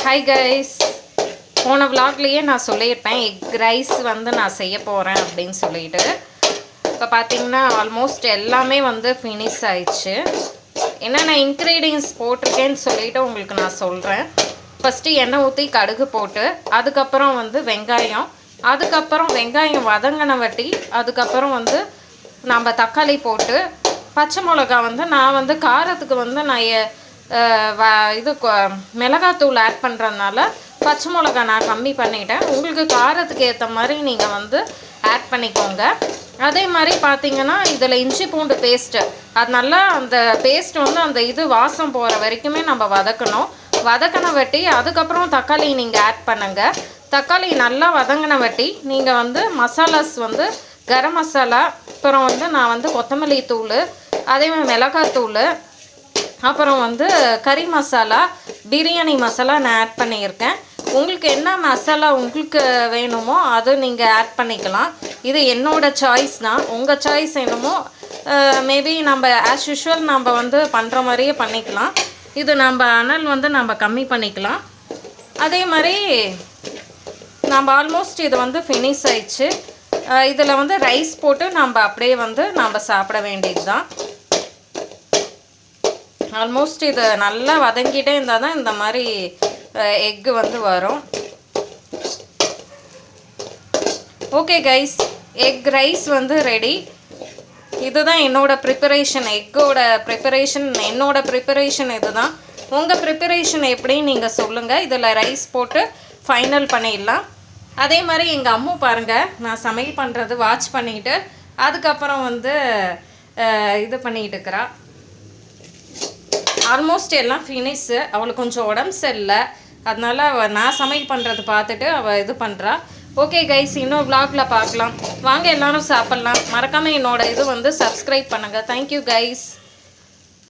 Hi guys, போன விலாக்லேயே நான் சொல்லியிருப்பேன் எக் ரைஸ் வந்து நான் செய்ய போகிறேன் அப்படின்னு சொல்லிட்டு. இப்போ பார்த்தீங்கன்னா ஆல்மோஸ்ட் எல்லாமே வந்து ஃபினிஷ் ஆயிடுச்சு. என்னென்ன இன்க்ரீடியன்ஸ் போட்டிருக்கேன்னு சொல்லிவிட்டு உங்களுக்கு நான் சொல்கிறேன். ஃபஸ்ட்டு எண்ணெய் ஊற்றி கடுகு போட்டு, அதுக்கப்புறம் வந்து வெங்காயம், அதுக்கப்புறம் வெங்காயம் வதங்கின வட்டி, அதுக்கப்புறம் வந்து நம்ம தக்காளி போட்டு, பச்சை மிளகா வந்து நான் வந்து காரத்துக்கு வந்து நான் இது மிளகாத்தூள் ஆட் பண்ணுறதுனால பச்சை மிளகா நான் கம்மி பண்ணிட்டேன். உங்களுக்கு காரத்துக்கு ஏற்ற மாதிரி நீங்கள் வந்து ஆட் பண்ணிக்கோங்க. அதே மாதிரி பார்த்தீங்கன்னா இதில் இஞ்சி பூண்டு பேஸ்ட்டு, அது நல்லா அந்த பேஸ்ட் வந்து அந்த இது வாசம் போகிற வரைக்குமே நம்ம வதக்கணும். வதக்கின வட்டி அதுக்கப்புறம் தக்காளி நீங்கள் ஆட் பண்ணுங்கள். தக்காளி நல்லா வதங்கின வட்டி நீங்கள் வந்து மசாலாஸ் வந்து கரம் மசாலா, அப்புறம் வந்து நான் வந்து கொத்தமல்லி தூள், அதே மாதிரி மிளகாத்தூள், அப்புறம் வந்து கறி மசாலா, பிரியாணி மசாலா நான் ஆட் பண்ணியிருக்கேன். உங்களுக்கு என்ன மசாலா உங்களுக்கு வேணுமோ அது நீங்கள் ஆட் பண்ணிக்கலாம். இது என்னோடய சாய்ஸ் தான். உங்கள் சாய்ஸ் என்னமோ மேபி நம்ம ஆஸ் யூஷுவல் நம்ம வந்து பண்ணுற மாதிரியே பண்ணிக்கலாம். இது நம்ம அனல் வந்து நம்ம கம்மி பண்ணிக்கலாம். அதே மாதிரி நம்ம ஆல்மோஸ்ட் இது வந்து ஃபினிஷ் ஆயிடுச்சு. இதில் வந்து ரைஸ் போட்டு நம்ம அப்படியே வந்து நம்ம சாப்பிட வேண்டியது தான். ஆல்மோஸ்ட் இது நல்லா வதங்கிட்டே இருந்தால் தான் இந்த மாதிரி எக்கு வந்து வரும். ஓகே கைஸ், எக் ரைஸ் வந்து ரெடி. இதுதான் என்னோடய ப்ரிப்பரேஷன், எக்கோட ப்ரிப்பரேஷன், என்னோடய ப்ரிப்பரேஷன் இது தான். உங்கள் ப்ரிப்பரேஷன் எப்படின்னு நீங்கள் சொல்லுங்கள். இதில் ரைஸ் போட்டு ஃபைனல் பண்ணிடலாம். அதே மாதிரி எங்கள் அம்மா பாருங்கள், நான் சமையல் பண்ணுறது வாட்ச் பண்ணிவிட்டு அதுக்கப்புறம் வந்து இது பண்ணிக்கிட்டு இருக்கிறா. ஆல்மோஸ்ட் எல்லாம் ஃபினிஷு. அவளுக்கு கொஞ்சம் உடம்பு சரியில்லை, அதனால் நான் சமையல் பண்ணுறது பார்த்துட்டு அவள் இது பண்ணுறா. ஓகே கைஸ், இன்னொரு vlogல பார்க்கலாம். வாங்க எல்லோரும் சாப்பிட்லாம். மறக்காமல் என்னோடய இது வந்து சப்ஸ்கிரைப் பண்ணுங்கள். Thank you guys.